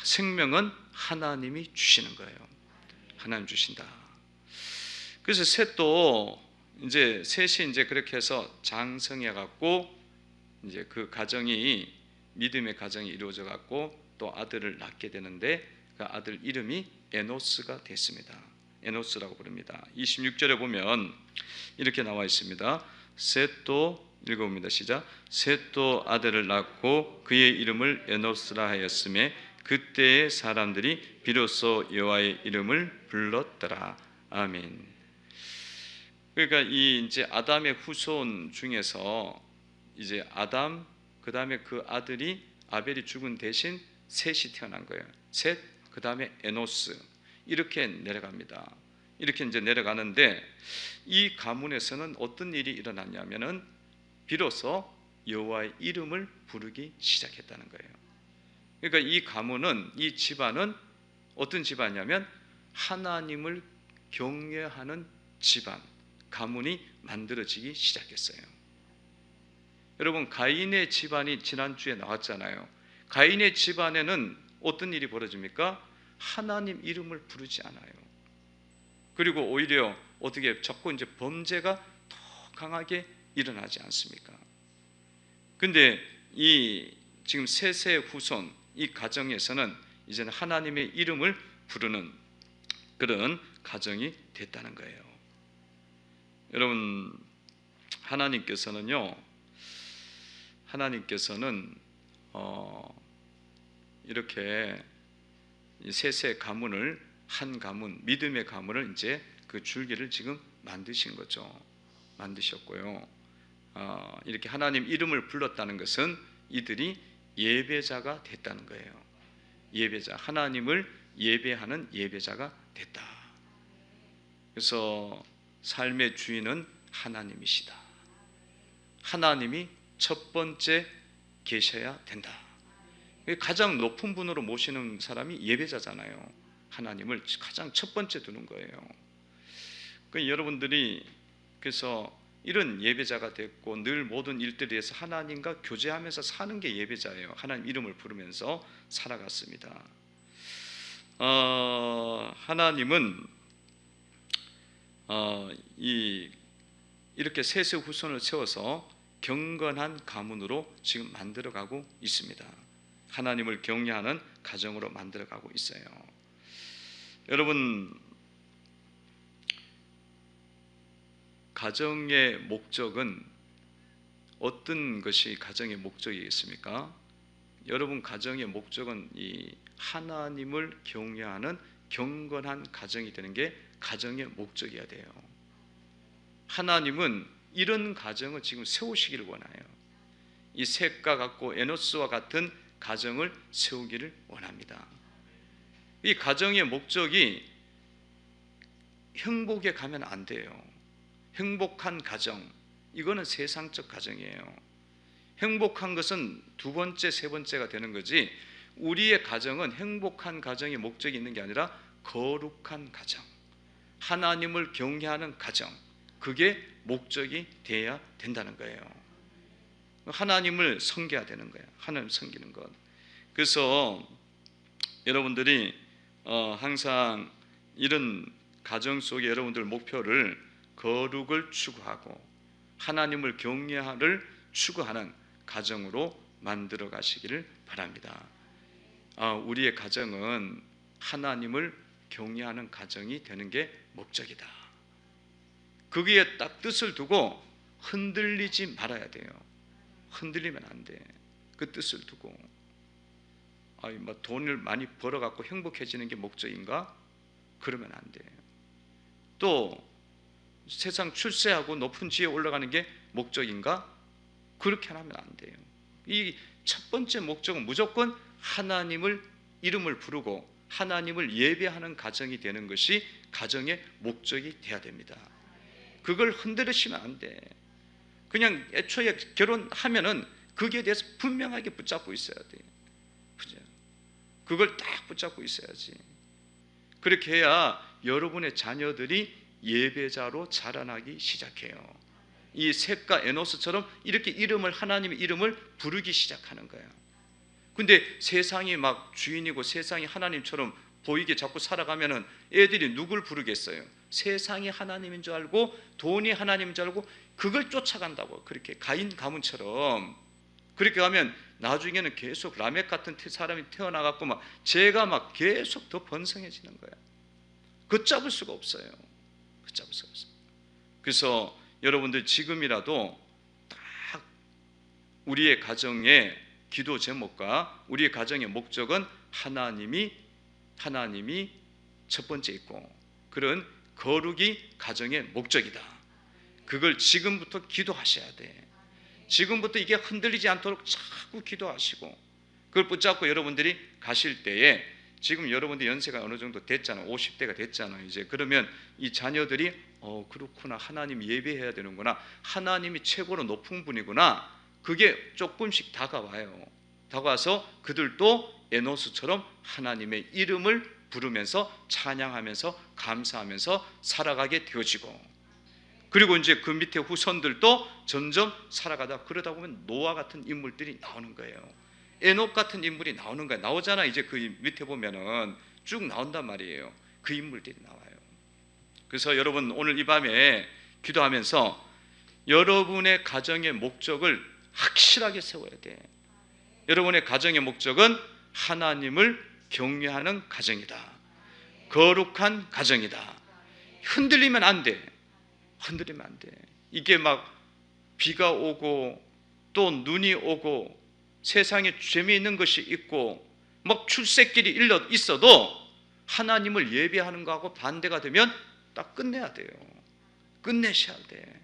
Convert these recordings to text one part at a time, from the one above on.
생명은 하나님이 주시는 거예요. 하나님 주신다. 그래서 셋도 이제 셋이 이제 그렇게 해서 장성해 갖고 이제 그 가정이 믿음의 가정이 이루어져 갖고 또 아들을 낳게 되는데 그 아들 이름이 에노스가 됐습니다. 에노스라고 부릅니다. 26절에 보면 이렇게 나와 있습니다. 셋도 읽어봅니다. 시작. 셋도 아들을 낳고 그의 이름을 에노스라 하였으며 그때의 사람들이 비로소 여호와의 이름을 불렀더라. 아멘. 그러니까 이 이제 아담의 후손 중에서 이제 아담 그 다음에 그 아들이 아벨이 죽은 대신 셋이 태어난 거예요. 셋 그 다음에 에노스 이렇게 내려갑니다. 이렇게 이제 내려가는데 이 가문에서는 어떤 일이 일어났냐면은 비로소 여호와의 이름을 부르기 시작했다는 거예요. 그러니까 이 가문은 이 집안은 어떤 집안이냐면 하나님을 경외하는 집안 가문이 만들어지기 시작했어요. 여러분 가인의 집안이 지난주에 나왔잖아요. 가인의 집안에는 어떤 일이 벌어집니까? 하나님 이름을 부르지 않아요. 그리고 오히려 어떻게 자꾸 이제 범죄가 더 강하게 일어나지 않습니까? 근데 이 지금 셋의 후손 이 가정에서는 이제는 하나님의 이름을 부르는 그런 가정이 됐다는 거예요. 여러분 하나님께서는 이렇게 셋의 가문을 한 가문 믿음의 가문을 이제 그 줄기를 지금 만드신 거죠. 만드셨고요. 이렇게 하나님 이름을 불렀다는 것은 이들이 예배자가 됐다는 거예요. 예배자 하나님을 예배하는 예배자가 됐다. 그래서 삶의 주인은 하나님이시다. 하나님이 첫 번째 계셔야 된다. 가장 높은 분으로 모시는 사람이 예배자잖아요. 하나님을 가장 첫 번째 두는 거예요. 여러분들이 그래서 이런 예배자가 됐고 늘 모든 일들에서 하나님과 교제하면서 사는 게 예배자예요. 하나님 이름을 부르면서 살아갔습니다. 하나님은 이렇게 셋의 후손을 세워서 경건한 가문으로 지금 만들어가고 있습니다. 하나님을 경외하는 가정으로 만들어가고 있어요. 여러분 가정의 목적은 어떤 것이 가정의 목적이겠습니까? 여러분 가정의 목적은 이 하나님을 경외하는 경건한 가정이 되는 게 가정의 목적이어야 돼요. 하나님은 이런 가정을 지금 세우시기를 원해요. 이 셋과 같고 에노스와 같은 가정을 세우기를 원합니다. 이 가정의 목적이 행복에 가면 안 돼요. 행복한 가정, 이거는 세상적 가정이에요. 행복한 것은 두 번째, 세 번째가 되는 거지 우리의 가정은 행복한 가정의 목적이 있는 게 아니라 거룩한 가정, 하나님을 경외하는 가정, 그게 목적이 돼야 된다는 거예요. 하나님을 섬겨야 되는 거예요. 하나님 섬기는 것. 그래서 여러분들이 항상 이런 가정 속에 여러분들 목표를 거룩을 추구하고 하나님을 경외를 추구하는 가정으로 만들어 가시기를 바랍니다. 우리의 가정은 하나님을 경외하는 가정이 되는 게 목적이다. 거기에 딱 뜻을 두고 흔들리지 말아야 돼요. 흔들리면 안 돼. 그 뜻을 두고 돈을 많이 벌어갖고 행복해지는 게 목적인가? 그러면 안 돼요. 또 세상 출세하고 높은 지위에 올라가는 게 목적인가? 그렇게 하면 안 돼요. 이 첫 번째 목적은 무조건 하나님을 이름을 부르고 하나님을 예배하는 가정이 되는 것이 가정의 목적이 돼야 됩니다. 그걸 흔들으시면 안 돼. 그냥 애초에 결혼하면은 거기에 대해서 분명하게 붙잡고 있어야 돼. 그죠? 그걸 딱 붙잡고 있어야지. 그렇게 해야 여러분의 자녀들이 예배자로 자라나기 시작해요. 이 셋과 에노스처럼 이렇게 하나님의 이름을 부르기 시작하는 거예요. 근데 세상이 막 주인이고 세상이 하나님처럼 보이게 자꾸 살아가면은 애들이 누굴 부르겠어요? 세상이 하나님인 줄 알고 돈이 하나님인 줄 알고 그걸 쫓아간다고. 그렇게 가인 가문처럼 그렇게 가면 나중에는 계속 라멕 같은 사람이 태어나갖고 막 죄가 막 계속 더 번성해지는 거야. 걷잡을 수가 없어요. 걷잡을 수가 없어요. 그래서 여러분들 지금이라도 딱 우리의 가정의 기도 제목과 우리의 가정의 목적은 하나님이 첫 번째 있고 그런 거룩이 가정의 목적이다. 그걸 지금부터 기도하셔야 돼. 지금부터 이게 흔들리지 않도록 자꾸 기도하시고 그걸 붙잡고 여러분들이 가실 때에 지금 여러분들 연세가 어느 정도 됐잖아. 50대가 됐잖아. 이제 그러면 이 자녀들이 그렇구나. 하나님 예배해야 되는구나. 하나님이 최고로 높은 분이구나. 그게 조금씩 다가와요. 다가와서 그들도 에노스처럼 하나님의 이름을 부르면서 찬양하면서 감사하면서 살아가게 되어지고 그리고 이제 그 밑에 후손들도 점점 살아가다 그러다 보면 노아 같은 인물들이 나오는 거예요. 에녹 같은 인물이 나오는 거예요. 나오잖아. 이제 그 밑에 보면은 쭉 나온단 말이에요. 그 인물들이 나와요. 그래서 여러분 오늘 이 밤에 기도하면서 여러분의 가정의 목적을 확실하게 세워야 돼. 여러분의 가정의 목적은 하나님을 경외하는 가정이다. 거룩한 가정이다. 흔들리면 안 돼. 흔들리면 안 돼. 이게 막 비가 오고 또 눈이 오고 세상에 재미있는 것이 있고 막 출세길이 있어도 하나님을 예배하는 거하고 반대가 되면 딱 끝내야 돼요. 끝내셔야 돼.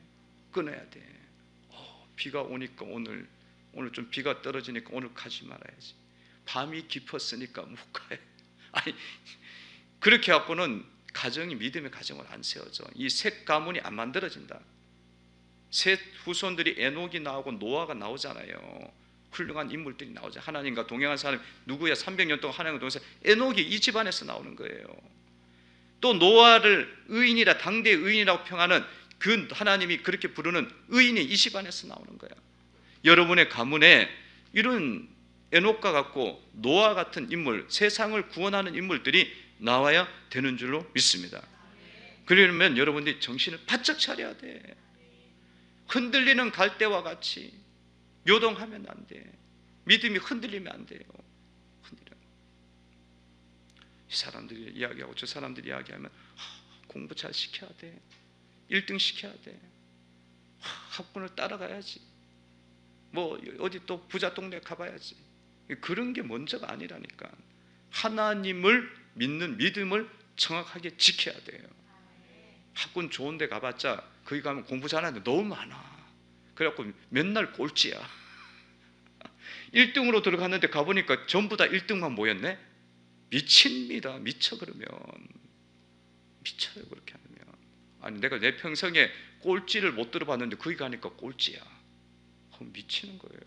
끊어야 돼. 비가 오니까 오늘 좀 비가 떨어지니까 오늘 가지 말아야지. 밤이 깊었으니까 못 가요. 아니 그렇게 갖고는 가정이 믿음의 가정을 안 세워져. 이 셋 가문이 안 만들어진다. 셋 후손들이 에녹이 나오고 노아가 나오잖아요. 훌륭한 인물들이 나오죠. 하나님과 동행한 사람 누구야? 300년 동안 하나님과 동행한 사람 에녹이 이 집안에서 나오는 거예요. 또 노아를 의인이라 당대의 의인이라고 평하는 그 하나님이 그렇게 부르는 의인이 이 집안에서 나오는 거야. 여러분의 가문에 이런 에녹과 같고 노아 같은 인물, 세상을 구원하는 인물들이 나와야 되는 줄로 믿습니다. 그러려면 여러분들이 정신을 바짝 차려야 돼. 흔들리는 갈대와 같이 요동하면 안 돼. 믿음이 흔들리면 안 돼요. 이 사람들이 이야기하고 저 사람들이 이야기하면 공부 잘 시켜야 돼. 1등 시켜야 돼. 학군을 따라가야지. 뭐 어디 또 부자 동네 가봐야지. 그런 게 먼저가 아니라니까. 하나님을 믿는 믿음을 정확하게 지켜야 돼요. 학군 좋은 데 가봤자 거기 가면 공부 잘하는 데 너무 많아. 그래갖고 맨날 꼴찌야. 1등으로 들어갔는데 가보니까 전부 다 1등만 모였네. 미칩니다. 미쳐. 그러면 미쳐요. 그렇게 하면. 아니 내가 내 평생에 꼴찌를 못 들어봤는데 거기 가니까 꼴찌야. 미치는 거예요.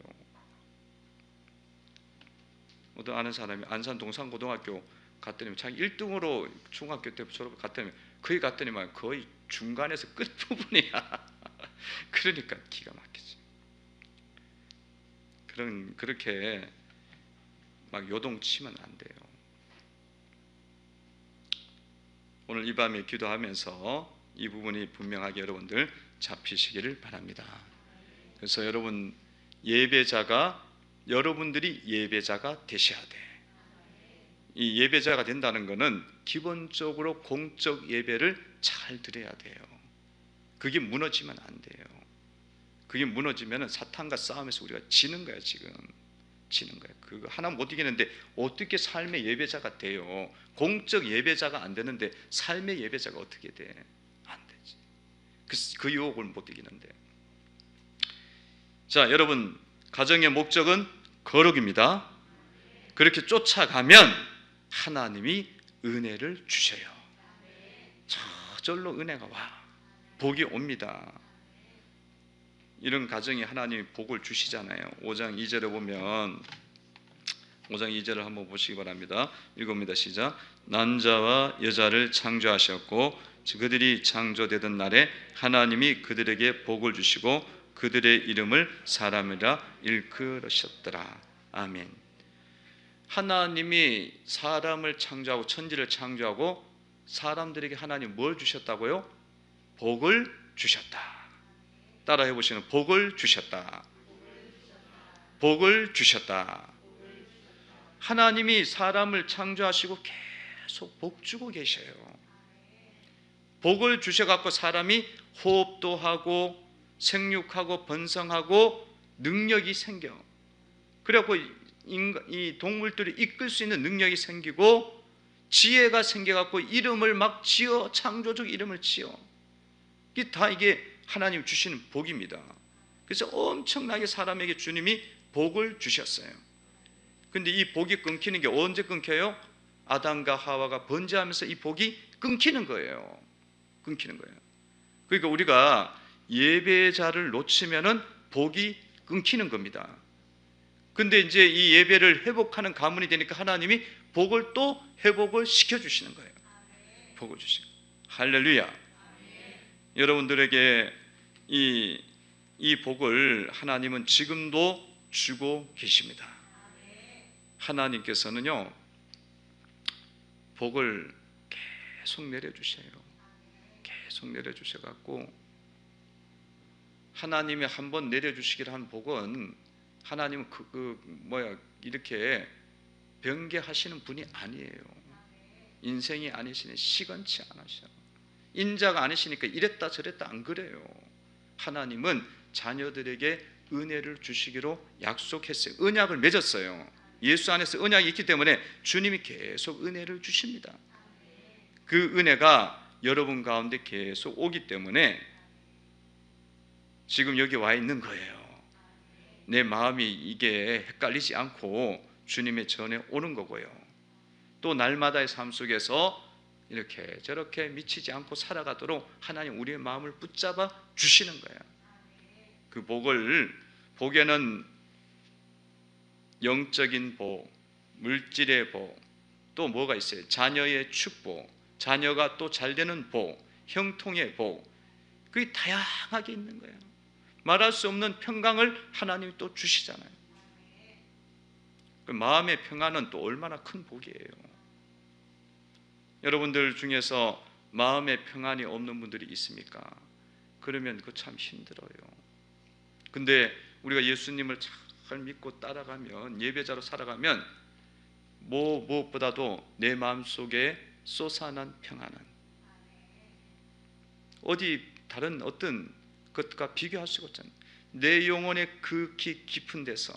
어떤 아는 사람이 안산 동산고등학교 갔더니 자기 1등으로 중학교 때 졸업 갔더니 거기 갔더니만 거의 중간에서 끝부분이야. 그러니까 기가 막히지. 그렇게 막 요동치면 안 돼요. 오늘 이 밤에 기도하면서 이 부분이 분명하게 여러분들 잡히시기를 바랍니다. 그래서 여러분들이 예배자가 되셔야 돼. 이 예배자가 된다는 것은 기본적으로 공적 예배를 잘 드려야 돼요. 그게 무너지면 안 돼요. 그게 무너지면 사탄과 싸움에서 우리가 지는 거야. 지금 지는 거야. 그거 하나 못 이기는데 어떻게 삶의 예배자가 돼요? 공적 예배자가 안 되는데 삶의 예배자가 어떻게 돼? 안 되지. 그 유혹을 못 이기는데. 자, 여러분 가정의 목적은 거룩입니다. 그렇게 쫓아가면 하나님이 은혜를 주셔요. 저절로 은혜가 와. 복이 옵니다. 이런 가정에 하나님이 복을 주시잖아요. 5장 2절에 보면 5장 2절을 한번 보시기 바랍니다. 읽어봅니다. 시작. 남자와 여자를 창조하셨고 그들이 창조되던 날에 하나님이 그들에게 복을 주시고 그들의 이름을 사람이라 일컬으셨더라. 아멘. 하나님이 사람을 창조하고 천지를 창조하고 사람들에게 하나님 뭘 주셨다고요? 복을 주셨다. 따라해 보시는 복을 주셨다. 복을 주셨다. 하나님이 사람을 창조하시고 계속 복 주고 계셔요. 복을 주셔갖고 사람이 호흡도 하고 생육하고 번성하고 능력이 생겨. 그래갖고 이 동물들이 이끌 수 있는 능력이 생기고 지혜가 생겨갖고 이름을 막 지어, 창조적 이름을 지어. 이게 하나님 주시는 복입니다. 그래서 엄청나게 사람에게 주님이 복을 주셨어요. 근데 이 복이 끊기는 게 언제 끊겨요? 아담과 하와가 번제하면서 이 복이 끊기는 거예요. 끊기는 거예요. 그러니까 우리가 예배자를 놓치면은 복이 끊기는 겁니다. 근데 이제 이 예배를 회복하는 가문이 되니까 하나님이 복을 또 회복을 시켜주시는 거예요. 복을 주시고. 할렐루야. 여러분들에게 이 복을 하나님은 지금도 주고 계십니다. 하나님께서는요, 복을 계속 내려주셔요. 계속 내려주셔갖고, 하나님이 한번 내려주시기로 한 복은 하나님은 이렇게 변개하시는 분이 아니에요. 인생이 아니시네. 시건치 않으셔. 인자가 아니시니까 이랬다 저랬다 안 그래요. 하나님은 자녀들에게 은혜를 주시기로 약속했어요. 언약을 맺었어요. 예수 안에서 언약이 있기 때문에 주님이 계속 은혜를 주십니다. 그 은혜가 여러분 가운데 계속 오기 때문에 지금 여기 와 있는 거예요. 내 마음이 이게 헷갈리지 않고 주님의 전에 오는 거고요. 또 날마다의 삶 속에서 이렇게 저렇게 미치지 않고 살아가도록 하나님 우리의 마음을 붙잡아 주시는 거예요. 그 복에는 영적인 복, 물질의 복, 또 뭐가 있어요? 자녀의 축복, 자녀가 또 잘 되는 복, 형통의 복, 그게 다양하게 있는 거예요. 말할 수 없는 평강을 하나님이 또 주시잖아요. 그 마음의 평안은 또 얼마나 큰 복이에요. 여러분들 중에서 마음의 평안이 없는 분들이 있습니까? 그러면 그거 참 힘들어요. 근데 우리가 예수님을 잘 믿고 따라가면, 예배자로 살아가면 무엇보다도 내 마음속에 솟아난 평안은 어디 다른 어떤 것과 비교할 수가 없잖아요. 내 영혼의 극히 깊은 데서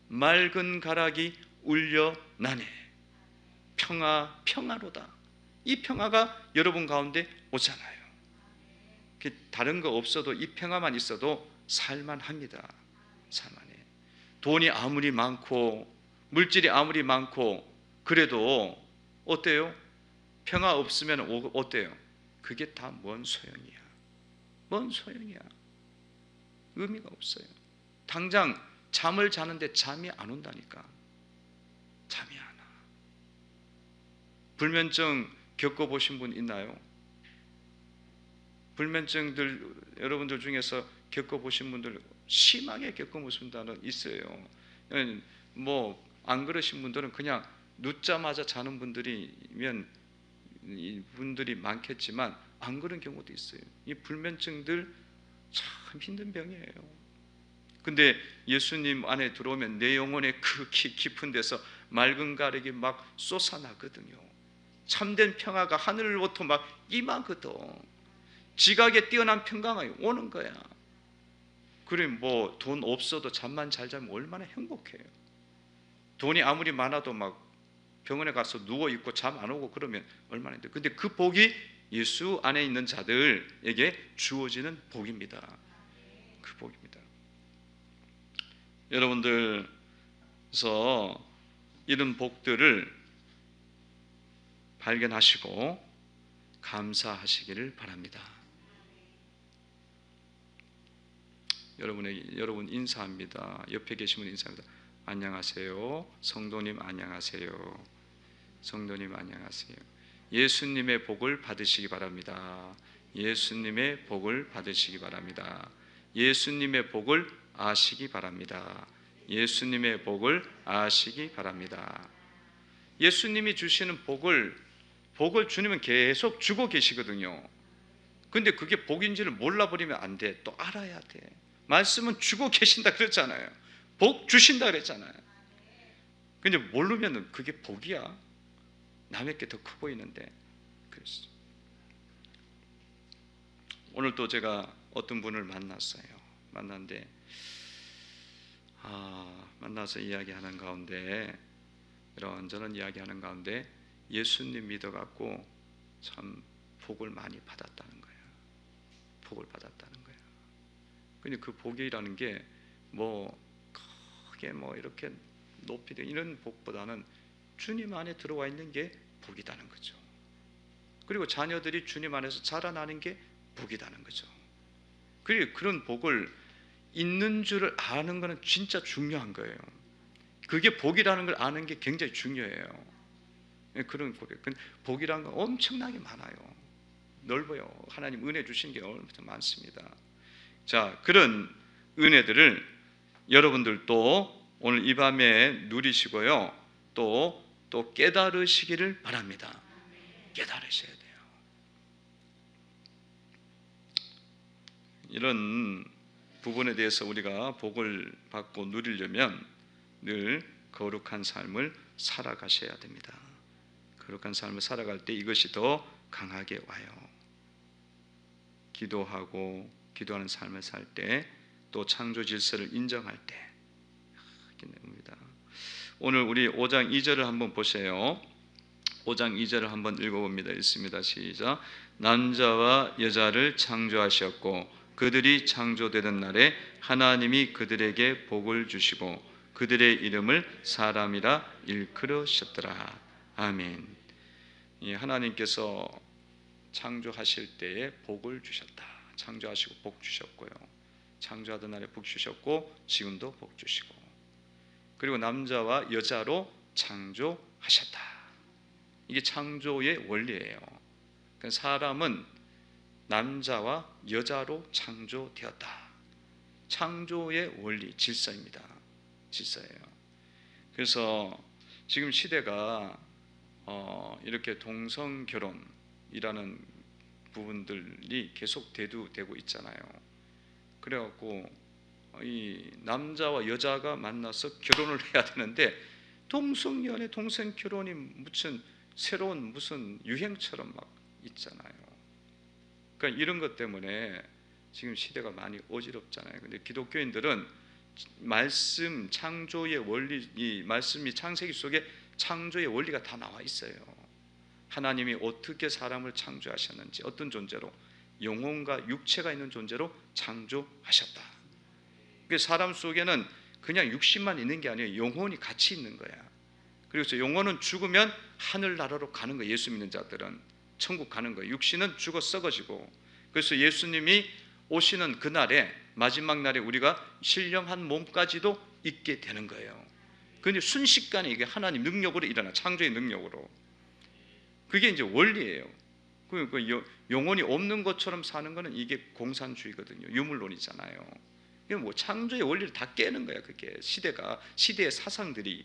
맑은 가락이 울려 나네. 평화로다. 이 평화가 여러분 가운데 오잖아요. 다른 거 없어도 이 평화만 있어도 살만합니다. 살만해. 돈이 아무리 많고 물질이 아무리 많고 그래도 어때요? 평화 없으면 어때요? 그게 다 뭔 소용이야. 뭔 소용이야. 의미가 없어요. 당장 잠을 자는데 잠이 안 온다니까. 잠이 안 와. 불면증 겪어보신 분 있나요? 불면증들 여러분들 중에서 겪어보신 분들, 심하게 겪어보신 분들은 있어요. 뭐 안 그러신 분들은 그냥 눕자마자 자는 분들이면 분들이 많겠지만 안 그런 경우도 있어요. 이 불면증들 참 힘든 병이에요. 근데 예수님 안에 들어오면 내 영혼의 극히 깊은 데서 맑은 가락이 막 솟아나거든요. 참된 평화가 하늘로부터 막 임하거든. 지각에 뛰어난 평강이 오는 거야. 그래 뭐 돈 없어도 잠만 잘 자면 얼마나 행복해요. 돈이 아무리 많아도 막 병원에 가서 누워 있고 잠 안 오고 그러면 얼마나 힘들어요. 근데 그 복이 예수 안에 있는 자들에게 주어지는 복입니다. 그 복입니다. 여러분들서 이런 복들을 발견하시고 감사하시기를 바랍니다. 여러분 인사합니다. 옆에 계신 분 인사합니다. 안녕하세요. 성도님 안녕하세요. 성도님 안녕하세요. 예수님의 복을 받으시기 바랍니다. 예수님의 복을 받으시기 바랍니다. 예수님의 복을 아시기 바랍니다. 예수님의 복을 아시기 바랍니다. 예수님이 주시는 복을 주님은 계속 주고 계시거든요. 근데 그게 복인지를 몰라버리면 안 돼. 또 알아야 돼. 말씀은 주고 계신다 그랬잖아요. 복 주신다 그랬잖아요. 근데 모르면 그게 복이야. 남에게 더 커 보이는데. 그랬어. 오늘 또 제가 어떤 분을 만났어요. 만났는데 만나서 이야기하는 가운데, 이런저런 이야기하는 가운데 예수님 믿어갖고 참 복을 많이 받았다는 거예요. 복을 받았다는 거예요. 근데 그 복이라는 게 뭐 크게 뭐 이렇게 높이 된 이런 복보다는 주님 안에 들어와 있는 게 복이라는 거죠. 그리고 자녀들이 주님 안에서 자라나는 게 복이라는 거죠. 그리고 그런 복을 있는 줄을 아는 것은 진짜 중요한 거예요. 그게 복이라는 걸 아는 게 굉장히 중요해요. 그런 복이라는 건 엄청나게 많아요. 넓어요. 하나님 은혜 주신 게 엄청 많습니다. 자, 그런 은혜들을 여러분들도 오늘 이 밤에 누리시고요. 또 깨달으시기를 바랍니다. 깨달으셔야 돼요. 이런 부분에 대해서 우리가 복을 받고 누리려면 늘 거룩한 삶을 살아가셔야 됩니다. 거룩한 삶을 살아갈 때 이것이 더 강하게 와요. 기도하는 삶을 살 때, 또 창조 질서를 인정할 때. 오늘 우리 5장 2절을 한번 보세요. 5장 2절을 한번 읽어봅니다. 읽습니다. 시작. 남자와 여자를 창조하셨고 그들이 창조되던 날에 하나님이 그들에게 복을 주시고 그들의 이름을 사람이라 일컬으셨더라. 아멘. 하나님께서 창조하실 때에 복을 주셨다. 창조하시고 복 주셨고요. 창조하던 날에 복 주셨고 지금도 복 주시고, 그리고 남자와 여자로 창조하셨다. 이게 창조의 원리예요. 그러니까 사람은 남자와 여자로 창조되었다. 창조의 원리, 질서입니다. 질서예요. 그래서 지금 시대가 이렇게 동성 결혼이라는 부분들이 계속 대두되고 있잖아요. 그래갖고 이 남자와 여자가 만나서 결혼을 해야 되는데 동성연애, 동성 결혼이 무슨 유행처럼 막 있잖아요. 그러니까 이런 것 때문에 지금 시대가 많이 어지럽잖아요. 근데 기독교인들은 말씀 창조의 원리, 이 말씀이 창세기 속에 창조의 원리가 다 나와 있어요. 하나님이 어떻게 사람을 창조하셨는지, 어떤 존재로, 영혼과 육체가 있는 존재로 창조하셨다. 사람 속에는 그냥 육신만 있는 게 아니에요. 영혼이 같이 있는 거야. 그래서 영혼은 죽으면 하늘나라로 가는 거예요. 예수 믿는 자들은 천국 가는 거예요. 육신은 죽어 썩어지고. 그래서 예수님이 오시는 그날에, 마지막 날에 우리가 신령한 몸까지도 있게 되는 거예요. 그런데 순식간에 이게 하나님 능력으로 일어나, 창조의 능력으로. 그게 이제 원리예요. 영혼이 없는 것처럼 사는 거는 이게 공산주의거든요. 유물론이잖아요. 이게 뭐 창조의 원리를 다 깨는 거야. 그게 시대의 사상들이.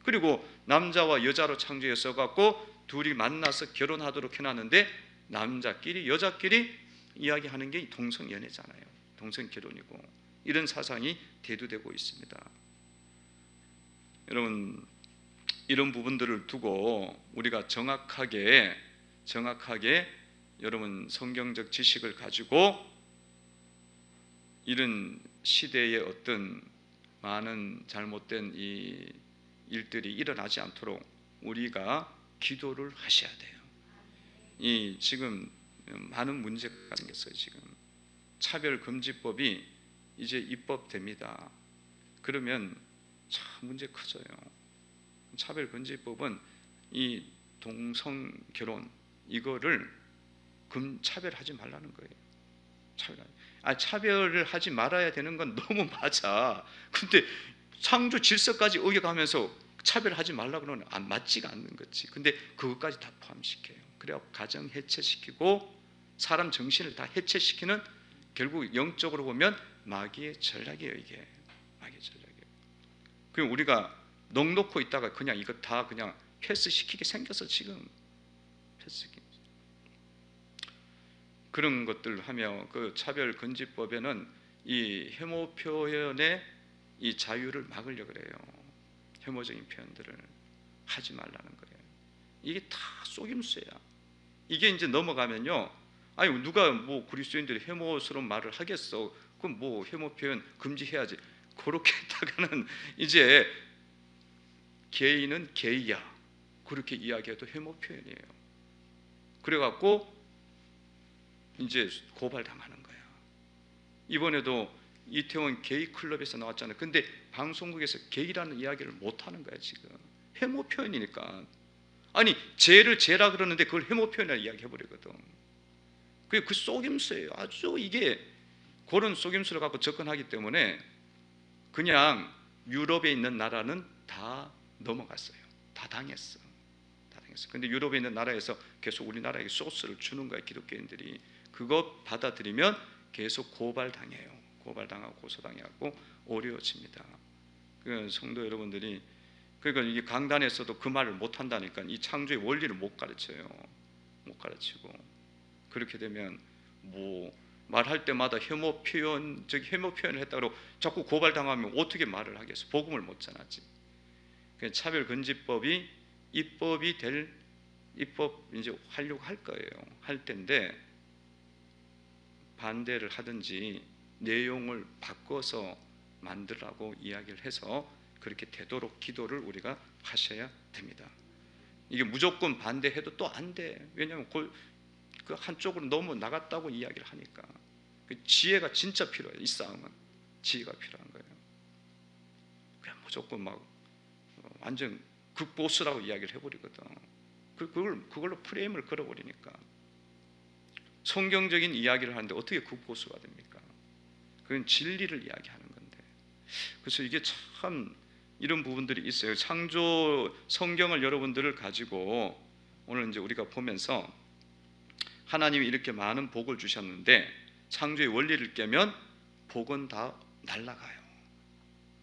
그리고 남자와 여자로 창조했어 갖고 둘이 만나서 결혼하도록 해놨는데 남자끼리 여자끼리 이야기하는 게 동성연애잖아요. 동성결혼이고, 이런 사상이 대두되고 있습니다. 여러분, 이런 부분들을 두고 우리가 정확하게 여러분 성경적 지식을 가지고 이런 시대의 어떤 많은 잘못된 이 일들이 일어나지 않도록 우리가 기도를 하셔야 돼요. 이 지금 많은 문제가 생겼어요. 지금 차별금지법이 이제 입법됩니다. 그러면 참 문제 커져요. 차별금지법은 이 동성결혼 이거를 차별하지 말라는 거예요. 차별을 하지 말아야 되는 건 너무 맞아. 근데 창조 질서까지 어겨가면서 차별하지 말라고 그러면 맞지가 않는 거지. 근데 그것까지 다 포함시켜요. 그래야 가정 해체시키고 사람 정신을 다 해체시키는, 결국 영적으로 보면 마귀의 전략이에요. 이게 마귀의 전략이에요. 그럼 우리가 넋 놓고 있다가 그냥 이거 다 그냥 패스시키게 생겨서 지금 패스시키 그런 것들을 하며 그 차별금지법에는 이 혐오 표현의 이 자유를 막으려고 그래요. 혐오적인 표현들을 하지 말라는 거예요. 이게 다 속임수야. 이게 이제 넘어가면요, 아니 누가 뭐 그리스도인들이 혐오스러운 말을 하겠어? 그럼 뭐 혐오 표현 금지해야지. 그렇게 했다가는 이제 게이는 게이야 그렇게 이야기해도 혐오 표현이에요. 그래갖고 이제 고발당하는 거야. 이번에도 이태원 게이 클럽에서 나왔잖아요. 근데 방송국에서 게이라는 이야기를 못 하는 거야 지금. 혐오 표현이니까. 아니 죄를 죄라 그러는데 그걸 혐오 표현이라 이야기해버리거든. 그게 그 속임수예요. 아주 이게 그런 속임수를 갖고 접근하기 때문에 그냥 유럽에 있는 나라는 다 넘어갔어요. 다 당했어. 다 당했어. 근데 유럽에 있는 나라에서 계속 우리나라에게 소스를 주는 거야. 기독교인들이. 그거 받아들이면 계속 고발당해요. 고발당하고 고소당하고 어려워집니다. 그 성도 여러분들이 그러니까 이게 강단에서도 그 말을 못 한다니까. 이 창조의 원리를 못 가르쳐요. 못 가르치고 그렇게 되면 뭐 말할 때마다 혐오 표현을 했다고 자꾸 고발당하면 어떻게 말을 하겠어? 복음을 못 전하지. 차별금지법이 입법 이제 하려고 할 거예요. 할 텐데 반대를 하든지 내용을 바꿔서 만들라고 이야기를 해서 그렇게 되도록 기도를 우리가 하셔야 됩니다. 이게 무조건 반대해도 또 안 돼. 왜냐하면 그 한쪽으로 너무 나갔다고 이야기를 하니까. 그 지혜가 진짜 필요해요. 이 싸움은 지혜가 필요한 거예요. 그냥 무조건 막 완전 극보수라고 이야기를 해버리거든. 그걸로 프레임을 걸어버리니까. 성경적인 이야기를 하는데 어떻게 극보수가 됩니까? 그건 진리를 이야기하는 건데. 그래서 이게 참 이런 부분들이 있어요. 창조 성경을 여러분들을 가지고 오늘 이제 우리가 보면서 하나님이 이렇게 많은 복을 주셨는데 창조의 원리를 깨면 복은 다 날아가요.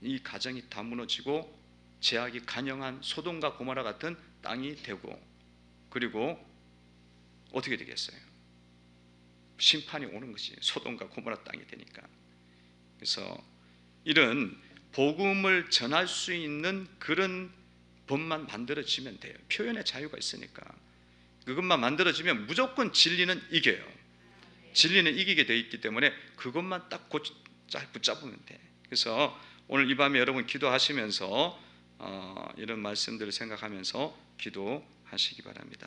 이 가정이 다 무너지고 죄악이 간영한 소돔과 고모라 같은 땅이 되고 그리고 어떻게 되겠어요? 심판이 오는 것이 소돔과 고모라 땅이 되니까. 그래서 이런 복음을 전할 수 있는 그런 법만 만들어지면 돼요. 표현의 자유가 있으니까. 그것만 만들어지면 무조건 진리는 이겨요. 진리는 이기게 되어 있기 때문에 그것만 딱 붙잡으면 돼. 그래서 오늘 이 밤에 여러분 기도하시면서 이런 말씀들을 생각하면서 기도하시기 바랍니다.